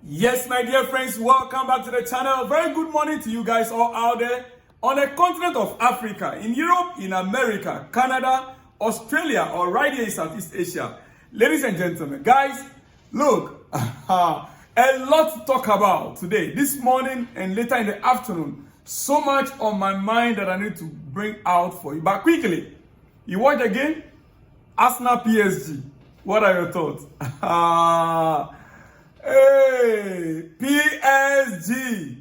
Yes, my dear friends, welcome back to the channel. Very good morning to you guys all out there on the continent of Africa, in Europe, in America, Canada, Australia, or right here in Southeast Asia. Ladies and gentlemen, guys, look, a lot to talk about today, this morning and later in the afternoon. So much on my mind that I need to bring out for you. But quickly, you watch the game? Arsenal PSG. What are your thoughts? Hey, PSG.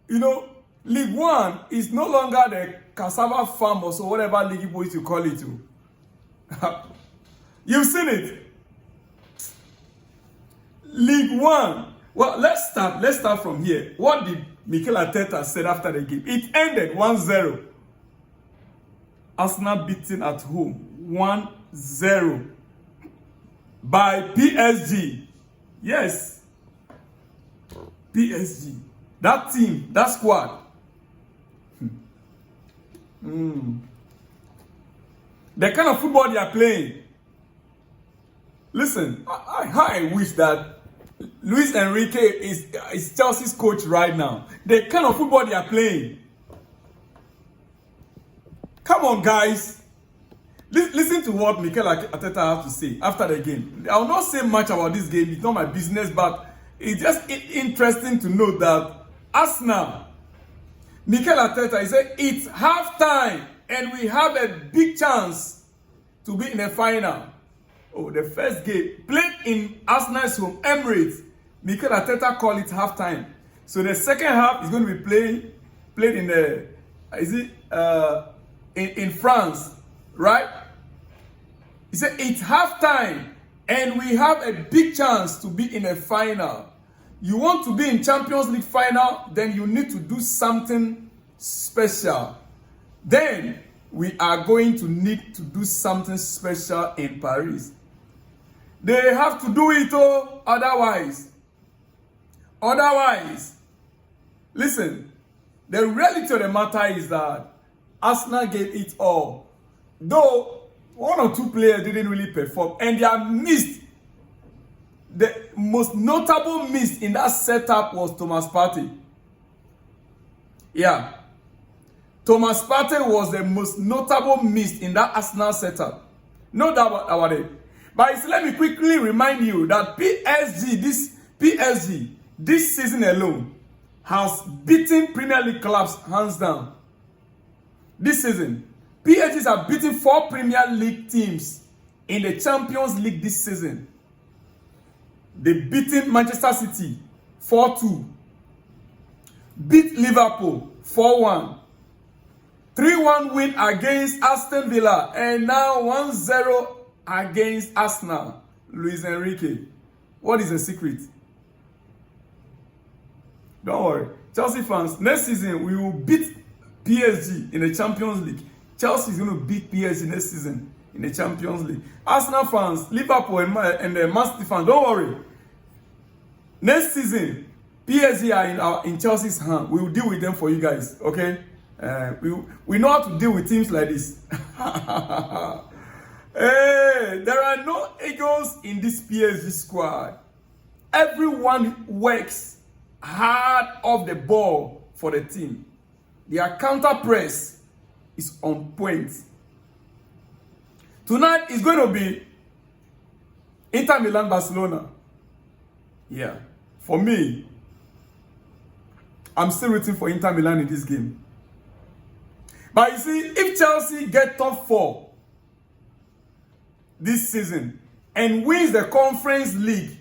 You know, League One is no longer the cassava farmers or whatever league people used to call it. You've seen it. League One. Well, let's start from here. What did Mikel Arteta said after the game? It ended 1-0. Arsenal beaten at home 1-0 by PSG. Yes, PSG. That team, that squad. The kind of football they are playing. Listen, I wish that Luis Enrique is Chelsea's coach right now. The kind of football they are playing. Come on, guys. Listen to what Mikel Arteta has to say after the game. I will not say much about this game. It's not my business, but it's just interesting to note that Arsenal, Mikel Arteta, he said, it's halftime and we have a big chance to be in the final. Oh, the first game played in Arsenal's home, Emirates. Mikel Arteta called it halftime. So the second half is going to be played in the, in France, right? He said it's halftime and we have a big chance to be in a final. You want to be in Champions League final, then you need to do something special. Then we are going to need to do something special in Paris. They have to do it, otherwise, listen, the reality of the matter is that Arsenal gave it all. Though one or two players didn't really perform, and they are missed. The most notable miss in that setup was Thomas Partey. Yeah. Thomas Partey was the most notable miss in that Arsenal setup. No doubt about it. But let me quickly remind you that PSG this season alone has beaten Premier League clubs hands down. This season, PSG have beaten 4 Premier League teams in the Champions League this season. They beaten Manchester City 4-2. Beat Liverpool 4-1. 3-1 win against Aston Villa. And now 1-0 against Arsenal. Luis Enrique. What is the secret? Don't worry. Chelsea fans, next season we will beat PSG in the Champions League. Chelsea is going to beat PSG next season in the Champions League. Arsenal fans, Liverpool and Man City fans, don't worry. Next season, PSG are in Chelsea's hand. We will deal with them for you guys, okay? We know how to deal with teams like this. Hey, there are no egos in this PSG squad. Everyone works hard off the ball for the team. Their counter press is on point. Tonight is going to be Inter Milan Barcelona. Yeah. For me, I'm still rooting for Inter Milan in this game. But you see, if Chelsea get top 4 this season and wins the Conference League,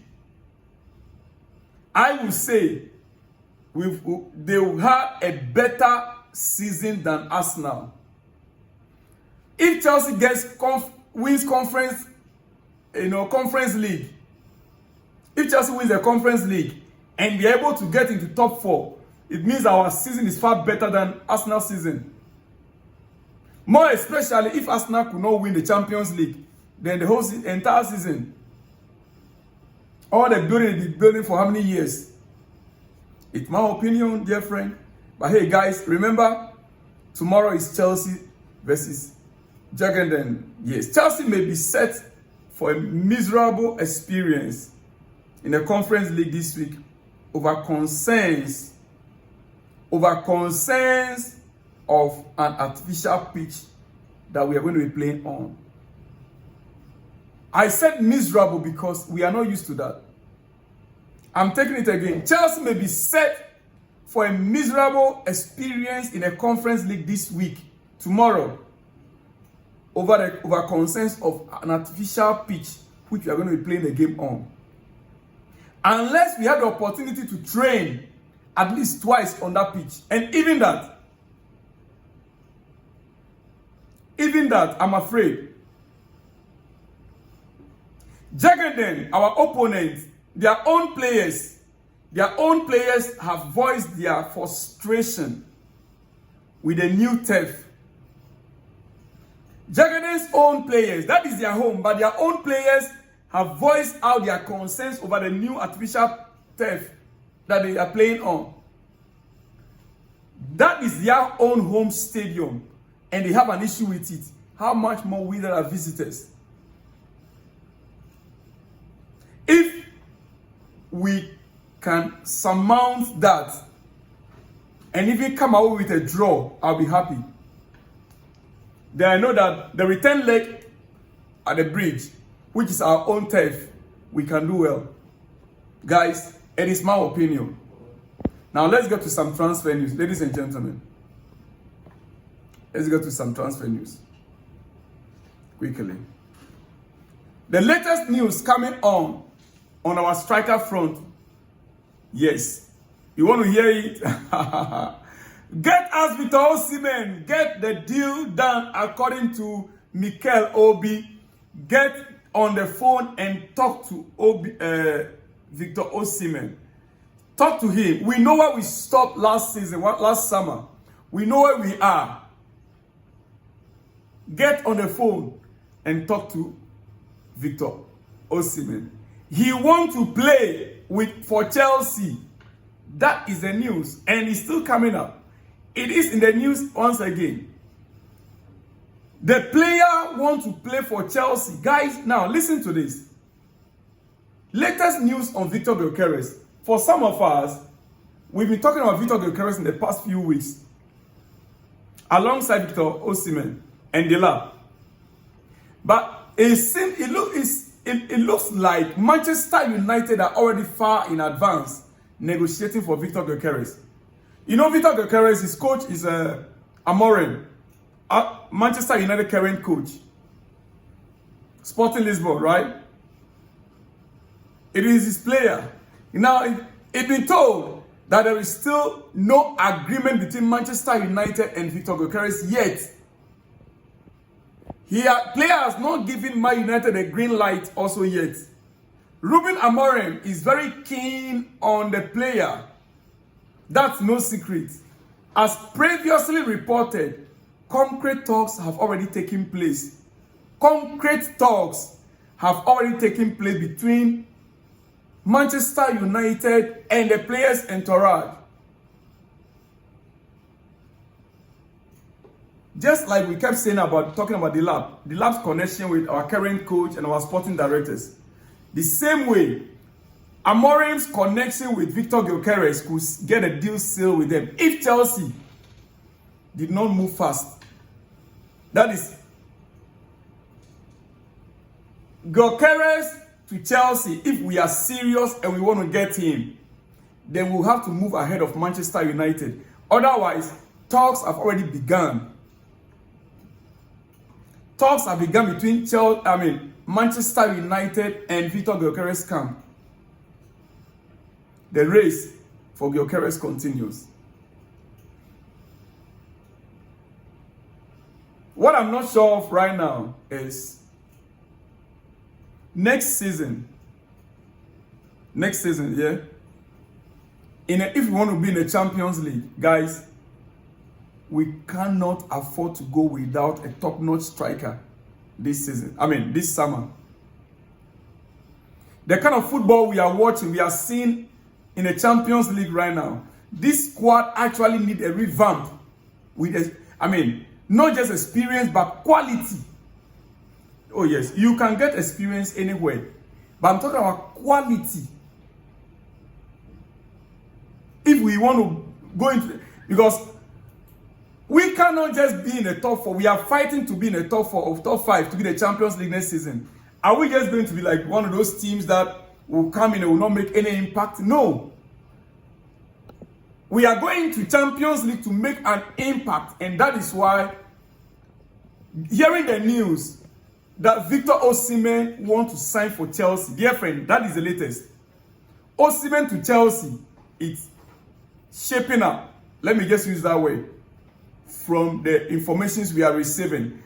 I will say they will have a better season than Arsenal. If Chelsea wins Conference League, if Chelsea wins the Conference League and be able to get into top 4, it means our season is far better than Arsenal's season. More especially if Arsenal could not win the Champions League, then the whole entire season, all the building they've been building for how many years? It's my opinion, dear friend. But hey, guys, remember, tomorrow is Chelsea versus Jagan. Yes, Chelsea may be set for a miserable experience. in the Conference League this week over concerns of an artificial pitch that we are going to be playing on. I said miserable because we are not used to that. I'm taking it again. Chelsea may be set for a miserable experience in a Conference League this week, tomorrow, over concerns of an artificial pitch which we are going to be playing the game on. Unless we have the opportunity to train at least twice on that pitch. And even that, I'm afraid. Jagaden, our opponents, their own players have voiced their frustration with the new turf. Jagaden's own players, that is their home, but their own players have voiced out their concerns over the new artificial turf that they are playing on. That is their own home stadium, and they have an issue with it. How much more we that are visitors? If we can surmount that and even come away with a draw, I'll be happy. Then I know that the return leg at the bridge, which is our own turf, we can do well. Guys, it is my opinion. Now let's go to some transfer news, ladies and gentlemen. Let's go to some transfer news quickly. The latest news coming on our striker front. Yes, you want to hear it? Get us Victor Osimhen. Get the deal done according to Mikel Obi. Get on the phone and talk to Victor Osimhen. Talk to him. We know where we stopped last season, last summer. We know where we are. Get on the phone and talk to Victor Osimhen. He wants to play for Chelsea. That is the news, and it's still coming up. It is in the news once again. The player wants to play for Chelsea. Guys, now listen to this. Latest news on Victor Gyökeres. For some of us, we've been talking about Victor Gyökeres in the past few weeks, alongside Victor Osimhen and Delap. But it looks like Manchester United are already far in advance negotiating for Victor Gyökeres. You know, Victor Gyökeres, his coach is Amorim, Manchester United current coach, Sporting Lisbon, right? It is his player. Now, it's been told that there is still no agreement between Manchester United and Victor Gyökeres yet. Player has not given Man United a green light also yet. Ruben Amorim is very keen on the player. That's no secret. As previously reported, concrete talks have already taken place. Concrete talks have already taken place between Manchester United and the players' entourage. Just like we kept saying talking about Delap's connection with our current coach and our sporting directors. The same way, Amorim's connection with Victor Gyökeres could get a deal sealed with them if Chelsea did not move fast. That is, Gyökeres to Chelsea, if we are serious and we want to get him, then we'll have to move ahead of Manchester United. Otherwise, talks have already begun. Talks have begun between Manchester United and Victor Gyökeres camp. The race for Gyökeres continues. What I'm not sure of right now is next season, yeah. If we want to be in the Champions League, guys, we cannot afford to go without a top-notch striker this season. This summer. The kind of football we are watching, we are seeing in the Champions League right now. This squad actually need a revamp with not just experience, but quality. Oh yes, you can get experience anywhere. But I'm talking about quality. if we want to go into, because we cannot just be in the top 4. We are fighting to be in the top 4 or top 5 to be the Champions League next season. Are we just going to be like one of those teams that will come in and will not make any impact? No. We are going to Champions League to make an impact, and that is why hearing the news that Victor Osimhen wants to sign for Chelsea, dear friend, that is the latest. Osimhen to Chelsea, it's shaping up. Let me just use that word. From the informations we are receiving,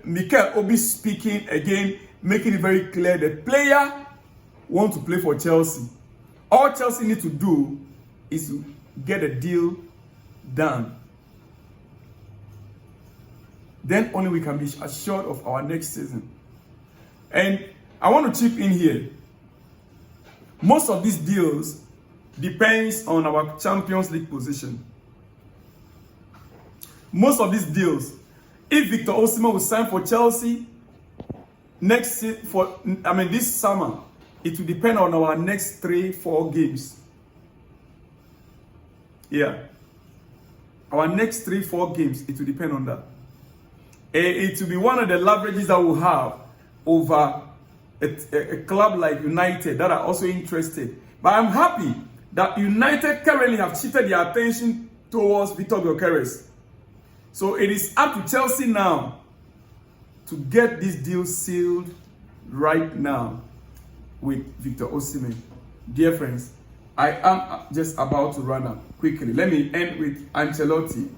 Mikel Obi speaking again, making it very clear the player wants to play for Chelsea. All Chelsea need to do is to get a deal done. Then only we can be assured of our next season. And I want to chip in here. Most of these deals depends on our Champions League position. Most of these deals, if Victor Osimhen will sign for Chelsea this summer, it will depend on our next 3-4 games. Yeah. Our next 3-4 games, it will depend on that. It will be one of the leverages that we'll have over a club like United that are also interested. But I'm happy that United currently have shifted their attention towards Victor Gyökeres. So it is up to Chelsea now to get this deal sealed right now with Victor Osimhen. Dear friends, I am just about to run up quickly. Let me end with Ancelotti.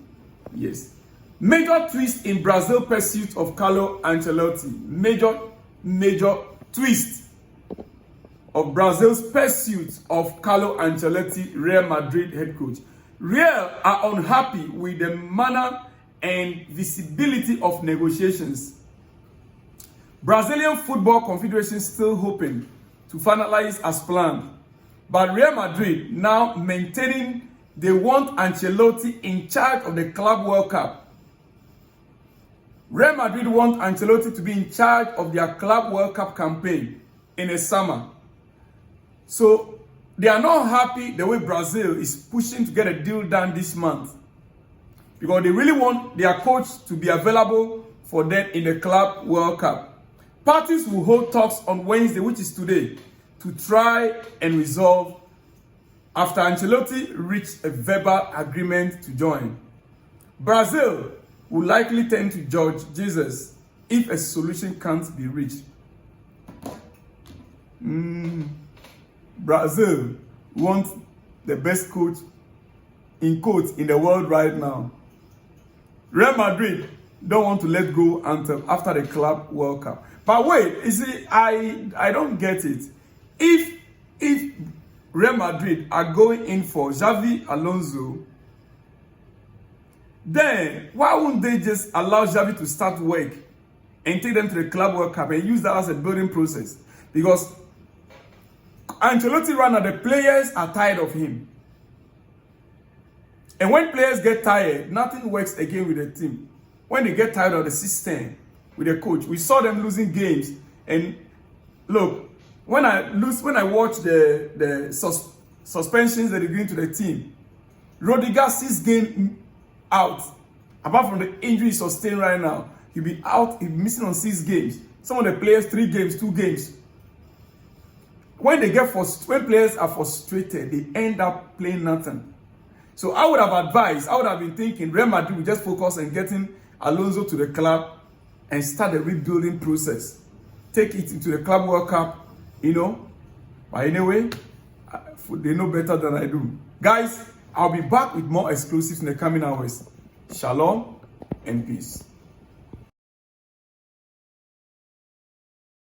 Yes. Major twist in Brazil pursuit of Carlo Ancelotti. Major twist of Brazil's pursuit of Carlo Ancelotti, Real Madrid head coach. Real are unhappy with the manner and visibility of negotiations. Brazilian Football Confederation still hoping to finalize as planned, but Real Madrid now maintaining they want Ancelotti in charge of the Club World Cup. Real Madrid want Ancelotti to be in charge of their Club World Cup campaign in the summer. So they are not happy the way Brazil is pushing to get a deal done this month, because they really want their coach to be available for them in the Club World Cup. Parties will hold talks on Wednesday, which is today, to try and resolve after Ancelotti reached a verbal agreement to join. Brazil will likely turn to Jorge Jesus if a solution can't be reached. Brazil wants the best coach, in quotes, in the world right now. Real Madrid don't want to let go until after the Club World Cup. But wait, you see, I don't get it. If Real Madrid are going in for Xavi Alonso, then why wouldn't they just allow Xavi to start work and take them to the Club World Cup and use that as a building process? Because Ancelotti ran the players are tired of him. And when players get tired, nothing works again with the team. When they get tired of the system with the coach, we saw them losing games. And look, when I watch the suspensions that are going to the team, Rodriguez 6 games out. Apart from the injury he sustained right now, he'll be out, he'll be missing on 6 games. Some of the players 3 games, 2 games. When players are frustrated, they end up playing nothing. So I would have been thinking Real Madrid would just focus on getting Alonso to the club and start the rebuilding process. Take it into the Club World Cup, But anyway, they know better than I do. Guys, I'll be back with more exclusives in the coming hours. Shalom and peace.